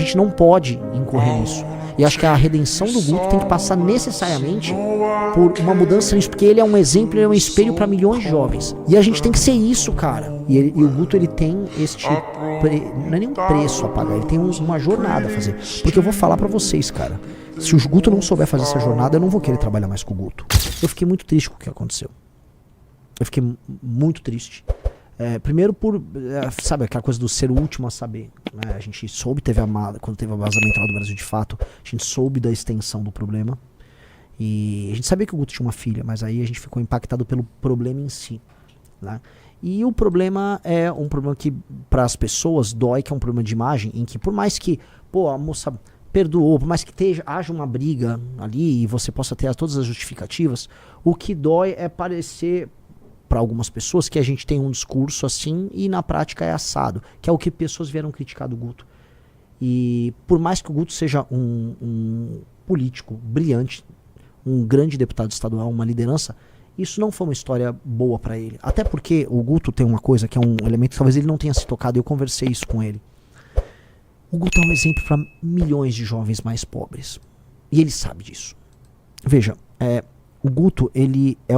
gente não pode incorrer nisso. E acho que a redenção do Guto tem que passar necessariamente por uma mudança nisso, porque ele é um exemplo, ele é um espelho para milhões de jovens. E a gente tem que ser isso, cara. E o Guto, ele tem não é nem um preço a pagar, ele tem uma jornada a fazer. Porque eu vou falar para vocês, cara, se o Guto não souber fazer essa jornada, eu não vou querer trabalhar mais com o Guto. Eu fiquei muito triste com o que aconteceu. Eu fiquei muito triste. Primeiro sabe, aquela coisa do ser o último a saber, né? A gente soube, quando teve o vazamento lá do Brasil de Fato, a gente soube da extensão do problema. E a gente sabia que o Guto tinha uma filha, mas aí a gente ficou impactado pelo problema em si, né? E o problema é um problema que para as pessoas dói, que é um problema de imagem, em que por mais que, a moça perdoou, por mais que haja uma briga ali e você possa ter todas as justificativas, o que dói é parecer para algumas pessoas que a gente tem um discurso assim e na prática é assado, que é o que pessoas vieram criticar do Guto. E por mais que o Guto seja um político brilhante, um grande deputado estadual, uma liderança, isso não foi uma história boa para ele. Até porque o Guto tem uma coisa que é um elemento que talvez ele não tenha se tocado, e eu conversei isso com ele. O Guto é um exemplo para milhões de jovens mais pobres. E ele sabe disso. Veja, o Guto, ele é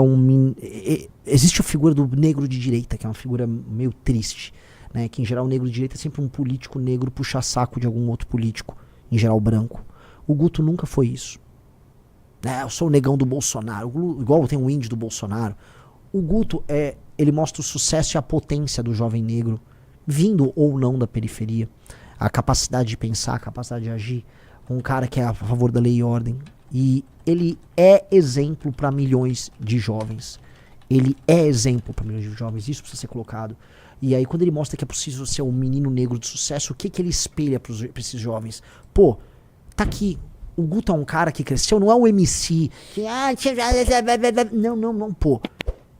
existe a figura do negro de direita, que é uma figura meio triste, né? Que em geral o negro de direita é sempre um político negro puxa-saco de algum outro político, em geral branco. O Guto nunca foi isso. Eu sou o negão do Bolsonaro, igual tem o índio do Bolsonaro. O Guto, ele mostra o sucesso e a potência do jovem negro, vindo ou não da periferia. A capacidade de pensar, a capacidade de agir. Um cara que é a favor da lei e ordem. E ele é exemplo para milhões de jovens. Ele é exemplo para milhões de jovens. Isso precisa ser colocado. E aí quando ele mostra que é possível ser um menino negro de sucesso, o que ele espelha para esses jovens? Tá aqui. O Guto é um cara que cresceu, não é um MC. Que, não.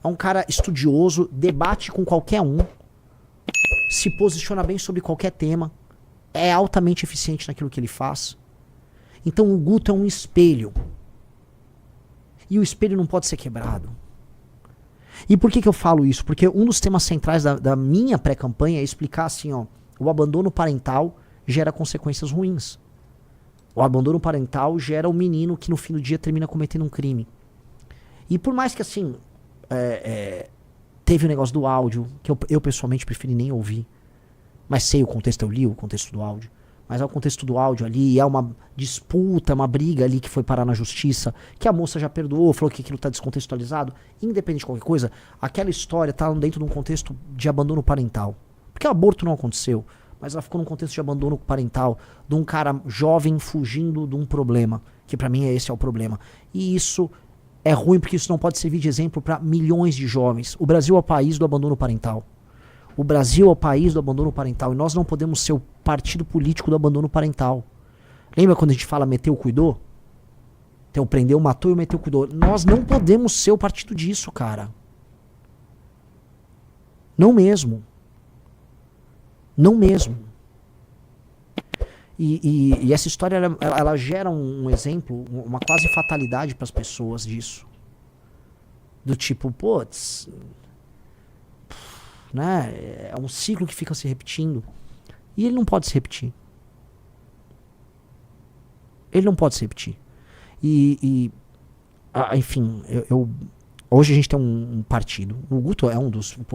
É um cara estudioso, debate com qualquer um, se posiciona bem sobre qualquer tema, é altamente eficiente naquilo que ele faz. Então o Guto é um espelho. E o espelho não pode ser quebrado. E por que eu falo isso? Porque um dos temas centrais da minha pré-campanha é explicar assim, o abandono parental gera consequências ruins. O abandono parental gera um menino que no fim do dia termina cometendo um crime. E por mais que assim, teve o negócio do áudio, que eu pessoalmente preferi nem ouvir, mas sei o contexto, eu li o contexto do áudio. Mas é o contexto do áudio ali, é uma disputa, uma briga ali que foi parar na justiça, que a moça já perdoou, falou que aquilo está descontextualizado. Independente de qualquer coisa, aquela história está dentro de um contexto de abandono parental. Porque o aborto não aconteceu, mas ela ficou num contexto de abandono parental, de um cara jovem fugindo de um problema, que pra mim esse é o problema. E isso é ruim porque isso não pode servir de exemplo para milhões de jovens. O Brasil é o país do abandono parental. O Brasil é o país do abandono parental e nós não podemos ser o partido político do abandono parental. Lembra quando a gente fala meteu, cuidou? Então prendeu, matou e meteu, cuidou. Nós não podemos ser o partido disso, cara. Não mesmo. Não mesmo. E essa história, ela gera um exemplo, uma quase fatalidade para as pessoas disso. Do tipo, né? É um ciclo que fica se repetindo. E ele não pode se repetir. Ele não pode se repetir. Enfim, hoje a gente tem um partido. O Guto é o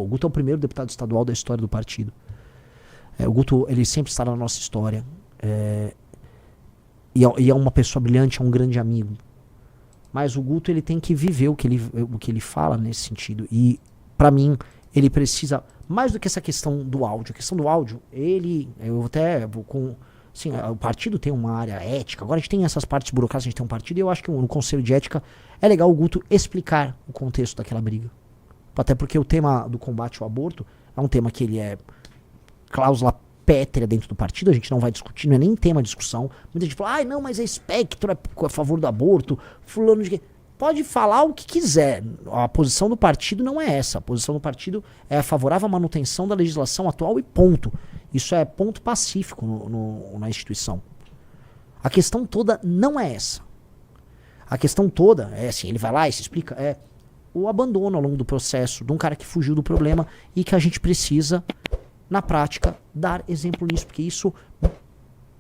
Guto é o primeiro deputado estadual da história do partido. O Guto, ele sempre está na nossa história. E é uma pessoa brilhante, é um grande amigo. Mas o Guto, ele tem que viver o que ele fala nesse sentido. E, pra mim, ele precisa, mais do que essa questão do áudio. A questão do áudio, o partido tem uma área ética. Agora a gente tem essas partes burocráticas, a gente tem um partido. E eu acho que no Conselho de Ética é legal o Guto explicar o contexto daquela briga. Até porque o tema do combate ao aborto é um tema que ele é cláusula pétrea dentro do partido, a gente não vai discutir, não é nem tema de discussão. Muita gente fala, não, mas é espectro, é a favor do aborto, fulano de... Pode falar o que quiser, a posição do partido não é essa, a posição do partido é favorável à manutenção da legislação atual e ponto. Isso é ponto pacífico na instituição. A questão toda não é essa. A questão toda é assim, ele vai lá e se explica, o abandono ao longo do processo de um cara que fugiu do problema e que a gente precisa, na prática, dar exemplo nisso, porque isso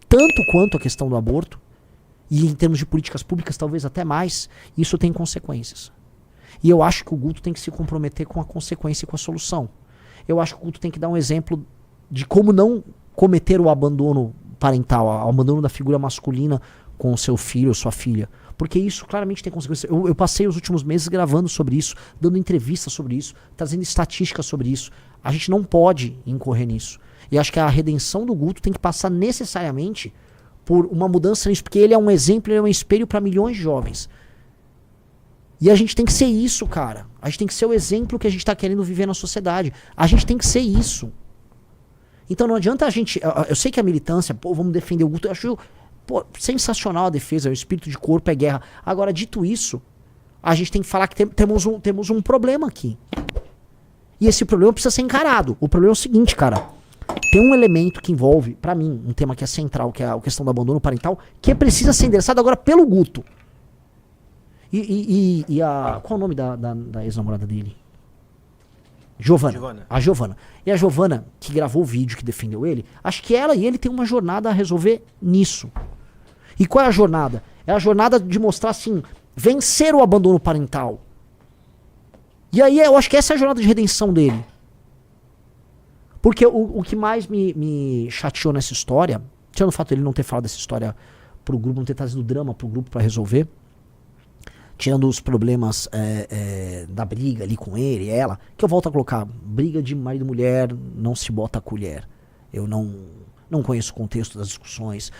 tanto quanto a questão do aborto, e em termos de políticas públicas talvez até mais, isso tem consequências. E eu acho que o Guto tem que se comprometer com a consequência e com a solução. Eu acho que o Guto tem que dar um exemplo de como não cometer o abandono parental, o abandono da figura masculina com o seu filho ou sua filha. Porque isso claramente tem consequências. Eu passei os últimos meses gravando sobre isso, dando entrevistas sobre isso, trazendo estatísticas sobre isso. A gente não pode incorrer nisso. E acho que a redenção do Guto tem que passar necessariamente por uma mudança nisso, porque ele é um exemplo, ele é um espelho para milhões de jovens. E a gente tem que ser isso, cara. A gente tem que ser o exemplo que a gente tá querendo viver na sociedade. A gente tem que ser isso. Então não adianta a gente... Eu sei que a militância, pô, vamos defender o Guto. Eu acho, pô, sensacional a defesa, o espírito de corpo é guerra. Agora, dito isso, a gente tem que falar que temos um problema aqui. E esse problema precisa ser encarado. O problema é o seguinte, cara. Tem um elemento que envolve, pra mim, um tema que é central, que é a questão do abandono parental, que precisa ser endereçado agora pelo Guto. Qual é o nome da ex-namorada dele? Giovana. A Giovana. E a Giovana, que gravou o vídeo, que defendeu ele, acho que ela e ele têm uma jornada a resolver nisso. E qual é a jornada? É a jornada de mostrar, assim, vencer o abandono parental. E aí eu acho que essa é a jornada de redenção dele. Porque o que mais me chateou nessa história, tirando o fato de ele não ter falado dessa história pro grupo, não ter trazido drama pro grupo pra resolver, tirando os problemas da briga ali com ele e ela, que eu volto a colocar, briga de marido e mulher, não se bota a colher. Eu não conheço o contexto das discussões.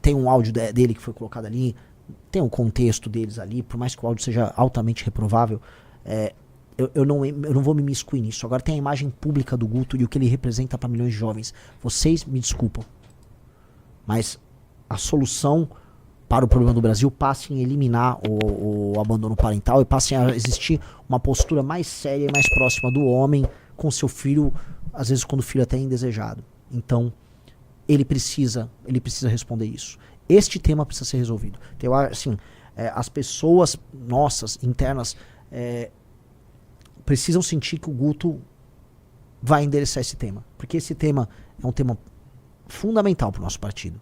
Tem um áudio dele que foi colocado ali, tem um contexto deles ali, por mais que o áudio seja altamente reprovável, eu não vou me imiscuir nisso. Agora tem a imagem pública do Guto e o que ele representa para milhões de jovens. Vocês me desculpam, mas a solução para o problema do Brasil passa em eliminar o abandono parental e passa a existir uma postura mais séria e mais próxima do homem com seu filho, às vezes quando o filho até é indesejado. Então, ele precisa responder isso. Este tema precisa ser resolvido. Então, assim, as pessoas nossas, internas, precisam sentir que o Guto vai endereçar esse tema. Porque esse tema é um tema fundamental para o nosso partido.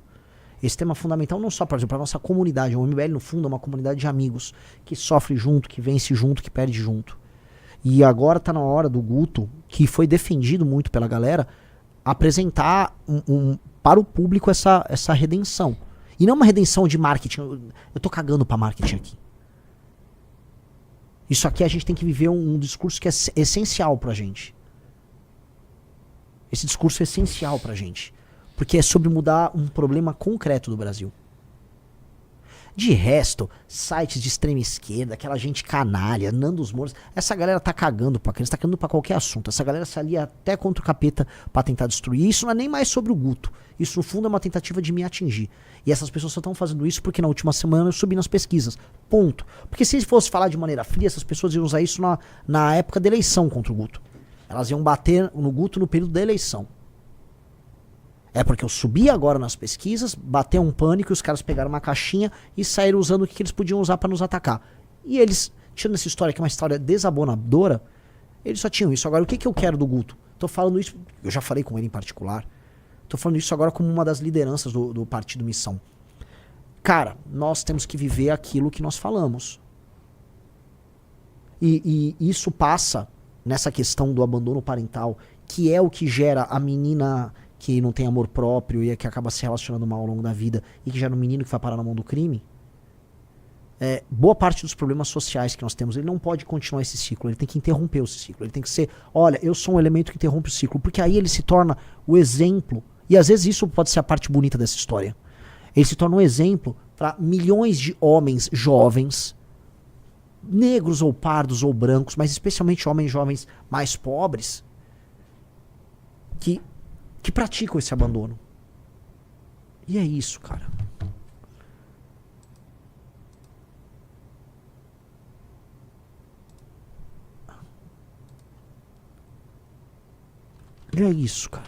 Esse tema é fundamental não só para a nossa comunidade. O MBL, no fundo, é uma comunidade de amigos que sofre junto, que vence junto, que perde junto. E agora está na hora do Guto, que foi defendido muito pela galera, apresentar para o público essa redenção. E não uma redenção de marketing. Eu tô cagando para marketing aqui. Isso aqui a gente tem que viver um discurso que é essencial pra gente. Esse discurso é essencial pra gente. Porque é sobre mudar um problema concreto do Brasil. De resto, sites de extrema esquerda, aquela gente canalha, Nandos Moura, essa galera tá cagando pra criança, tá cagando pra qualquer assunto. Essa galera se alia até contra o capeta pra tentar destruir. Isso não é nem mais sobre o Guto. Isso, no fundo, é uma tentativa de me atingir. E essas pessoas só estão fazendo isso porque na última semana eu subi nas pesquisas. Ponto. Porque se fosse falar de maneira fria, essas pessoas iam usar isso na época da eleição contra o Guto. Elas iam bater no Guto no período da eleição. É porque eu subi agora nas pesquisas, bateu um pânico, os caras pegaram uma caixinha e saíram usando o que eles podiam usar pra nos atacar. E eles, tirando essa história que é uma história desabonadora, eles só tinham isso. Agora, o que eu quero do Guto? Tô falando isso, eu já falei com ele em particular, tô falando isso agora como uma das lideranças do Partido Missão. Cara, nós temos que viver aquilo que nós falamos. E isso passa nessa questão do abandono parental, que é o que gera a menina que não tem amor próprio e que acaba se relacionando mal ao longo da vida e que gera um menino que vai parar na mão do crime. Boa parte dos problemas sociais que nós temos, ele não pode continuar esse ciclo, ele tem que interromper esse ciclo, ele tem que ser, olha, eu sou um elemento que interrompe o ciclo, porque aí ele se torna o exemplo, e às vezes isso pode ser a parte bonita dessa história, ele se torna um exemplo para milhões de homens jovens, negros ou pardos ou brancos, mas especialmente homens jovens mais pobres, que praticam esse abandono. E é isso, cara. E é isso, cara.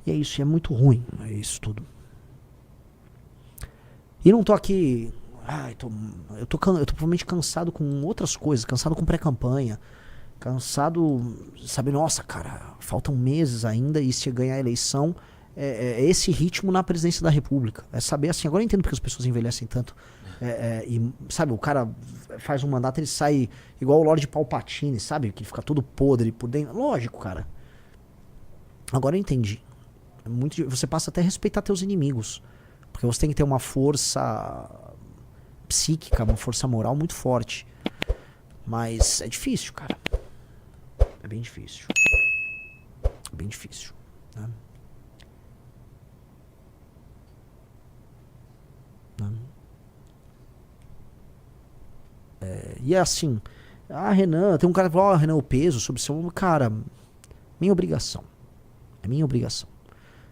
E é isso, e é muito ruim, é isso tudo. E não tô aqui... eu tô provavelmente cansado com outras coisas, cansado com pré-campanha, cansado, sabe, nossa, cara, faltam meses ainda e se ganhar a eleição, esse ritmo na presidência da República. É saber assim, agora eu entendo porque as pessoas envelhecem tanto. E sabe, o cara faz um mandato, ele sai igual o Lorde Palpatine, sabe? Que fica todo podre por dentro. Lógico, cara. Agora eu entendi. Você passa até a respeitar teus inimigos. Porque você tem que ter uma força psíquica, uma força moral muito forte. Mas é difícil, cara. É bem difícil. É bem difícil, né? E é assim, Renan, tem um cara que fala, Renan, o peso sobre seu... Cara, minha obrigação. É minha obrigação.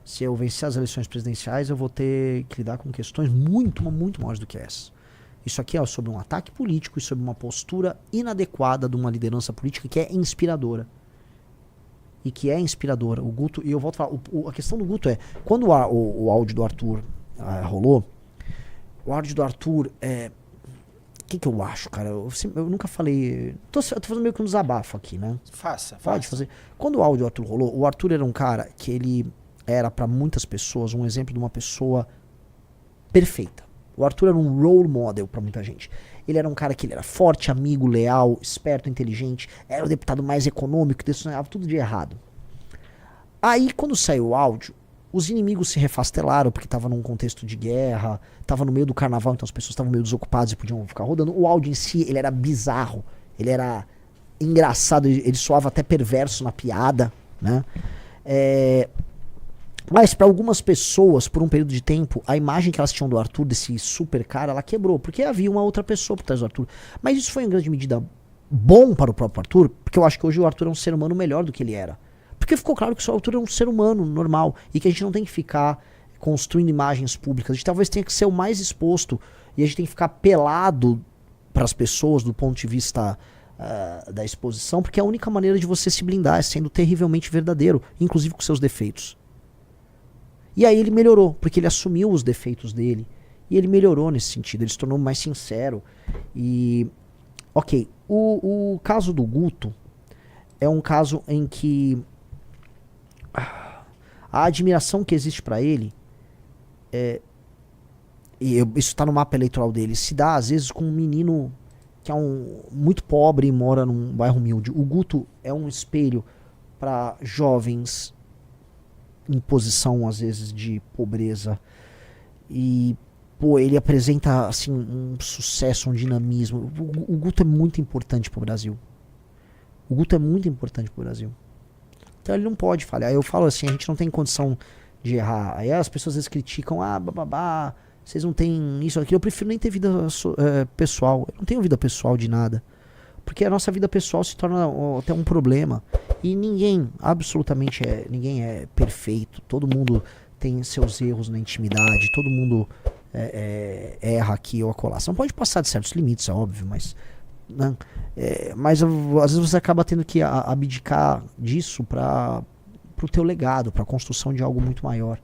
Se eu vencer as eleições presidenciais, eu vou ter que lidar com questões muito maiores do que essa. Isso aqui é sobre um ataque político e sobre uma postura inadequada de uma liderança política que é inspiradora. E que é inspiradora. O Guto, e eu volto a falar, a questão do Guto é, quando o áudio do Arthur rolou, o áudio do Arthur o que eu acho, cara? Eu nunca falei. Tô fazendo meio que um desabafo aqui, né? Faça. Pode fazer. Quando o áudio do Arthur rolou, o Arthur era um cara que ele era pra muitas pessoas um exemplo de uma pessoa perfeita. O Arthur era um role model pra muita gente. Ele era um cara que ele era forte, amigo, leal, esperto, inteligente, era o deputado mais econômico, decissionava tudo de errado. Aí, quando saiu o áudio, os inimigos se refastelaram porque tava num contexto de guerra, tava no meio do carnaval, então as pessoas estavam meio desocupadas e podiam ficar rodando. O áudio em si, ele era bizarro, ele era engraçado, ele soava até perverso na piada, né? Mas para algumas pessoas, por um período de tempo, a imagem que elas tinham do Arthur, desse super cara, ela quebrou, porque havia uma outra pessoa por trás do Arthur. Mas isso foi em grande medida bom para o próprio Arthur, porque eu acho que hoje o Arthur é um ser humano melhor do que ele era. Porque ficou claro que o Arthur é um ser humano normal e que a gente não tem que ficar construindo imagens públicas. A gente talvez tenha que ser o mais exposto e a gente tem que ficar pelado para as pessoas do ponto de vista da exposição, porque é a única maneira de você se blindar é sendo terrivelmente verdadeiro, inclusive com seus defeitos. E aí ele melhorou, porque ele assumiu os defeitos dele e ele melhorou nesse sentido, ele se tornou mais sincero. E, ok, o caso do Guto é um caso em que a admiração que existe pra ele isso está no mapa eleitoral dele, se dá às vezes com um menino que é muito pobre e mora num bairro humilde. O Guto é um espelho para jovens em posição às vezes de pobreza e ele apresenta assim um sucesso, um dinamismo. O Guto é muito importante pro Brasil. O Guto é muito importante pro Brasil. Então ele não pode falhar. Eu falo assim, a gente não tem condição de errar. Aí as pessoas às vezes criticam, vocês não têm isso, aquilo. Eu prefiro nem ter vida pessoal. Eu não tenho vida pessoal de nada. Porque a nossa vida pessoal se torna até um problema. E ninguém, absolutamente ninguém é perfeito. Todo mundo tem seus erros na intimidade. Todo mundo erra aqui ou acolá. Você não pode passar de certos limites, é óbvio, mas... Né? Mas às vezes você acaba tendo que abdicar disso para o teu legado, para a construção de algo muito maior.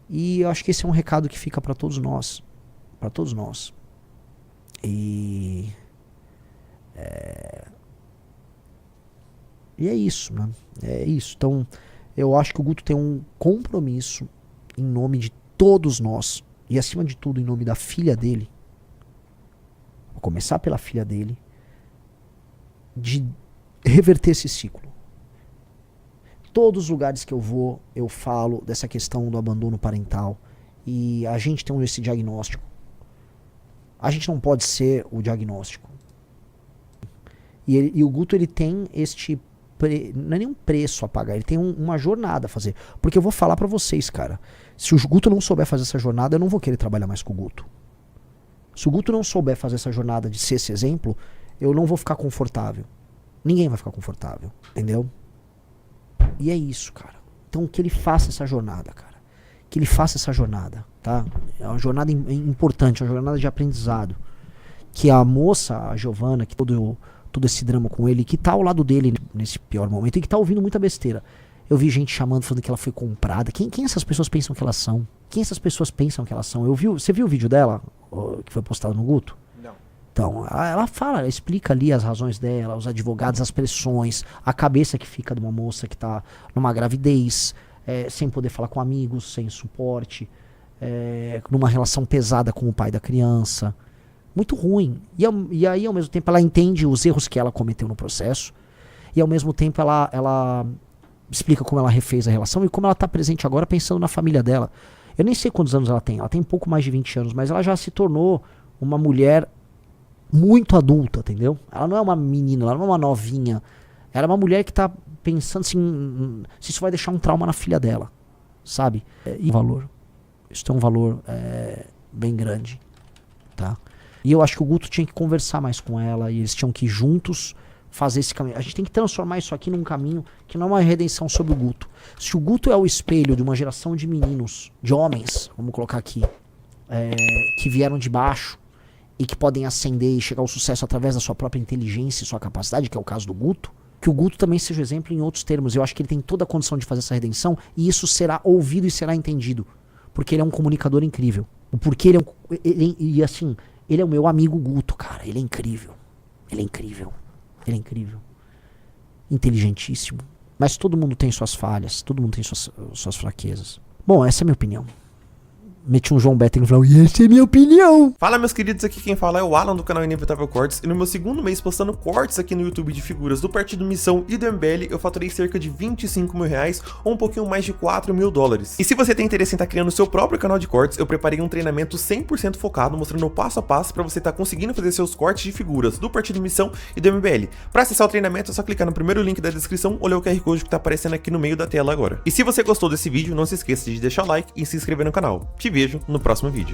E eu acho que esse é um recado que fica para todos nós, e é isso, né? É isso. Então eu acho que o Guto tem um compromisso em nome de todos nós e acima de tudo em nome da filha dele. Vou começar pela filha dele, de reverter esse ciclo. Todos os lugares que eu vou, eu falo dessa questão do abandono parental. E a gente tem esse diagnóstico. A gente não pode ser o diagnóstico. E o Guto, ele tem não é nenhum preço a pagar, ele tem uma jornada a fazer. Porque eu vou falar pra vocês, cara, se o Guto não souber fazer essa jornada, eu não vou querer trabalhar mais com o Guto. Se o Guto não souber fazer essa jornada de ser esse exemplo, eu não vou ficar confortável. Ninguém vai ficar confortável, entendeu? E é isso, cara. Então que ele faça essa jornada, cara. Que ele faça essa jornada, tá? É uma jornada importante, uma jornada de aprendizado. Que a moça, a Giovana, que todo esse drama com ele, que tá ao lado dele nesse pior momento e que tá ouvindo muita besteira. Eu vi gente chamando, falando que ela foi comprada. Quem essas pessoas pensam que elas são? Quem essas pessoas pensam que elas são? Você viu o vídeo dela, que foi postado no Guto? Não. Então, ela fala, ela explica ali as razões dela, os advogados, as pressões, a cabeça que fica de uma moça que tá numa gravidez, sem poder falar com amigos, sem suporte, numa relação pesada com o pai da criança. Muito ruim. E aí, ao mesmo tempo, ela entende os erros que ela cometeu no processo. E ao mesmo tempo, ela explica como ela refez a relação e como ela está presente agora pensando na família dela. Eu nem sei quantos anos ela tem um pouco mais de 20 anos, mas ela já se tornou uma mulher muito adulta, entendeu? Ela não é uma menina, ela não é uma novinha. Ela é uma mulher que está pensando assim, se isso vai deixar um trauma na filha dela, sabe? E valor. Isso tem um valor bem grande, tá? E eu acho que o Guto tinha que conversar mais com ela e eles tinham que juntos fazer esse caminho. A gente tem que transformar isso aqui num caminho que não é uma redenção sobre o Guto. Se o Guto é o espelho de uma geração de meninos, de homens, vamos colocar aqui, que vieram de baixo e que podem ascender e chegar ao sucesso através da sua própria inteligência e sua capacidade, que é o caso do Guto, que o Guto também seja exemplo em outros termos. Eu acho que ele tem toda a condição de fazer essa redenção e isso será ouvido e será entendido. Porque ele é um comunicador incrível. Porque ele é o meu amigo Guto, cara. Ele é incrível. Ele é incrível. Ele é incrível. Inteligentíssimo. Mas todo mundo tem suas falhas. Todo mundo tem suas fraquezas. Bom, essa é a minha opinião. Meti um João Better e falou, e essa é minha opinião. Fala, meus queridos, aqui quem fala é o Alan do canal Inevitável Cortes. E no meu segundo mês postando cortes aqui no YouTube de figuras do Partido Missão e do MBL, eu faturei cerca de 25 mil reais ou um pouquinho mais de 4 mil dólares. E se você tem interesse em estar criando o seu próprio canal de cortes, eu preparei um treinamento 100% focado, mostrando o passo a passo para você estar conseguindo fazer seus cortes de figuras do Partido Missão e do MBL. Para acessar o treinamento é só clicar no primeiro link da descrição ou ler o QR Code que está aparecendo aqui no meio da tela agora. E se você gostou desse vídeo, não se esqueça de deixar o like e se inscrever no canal. Te vejo no próximo vídeo.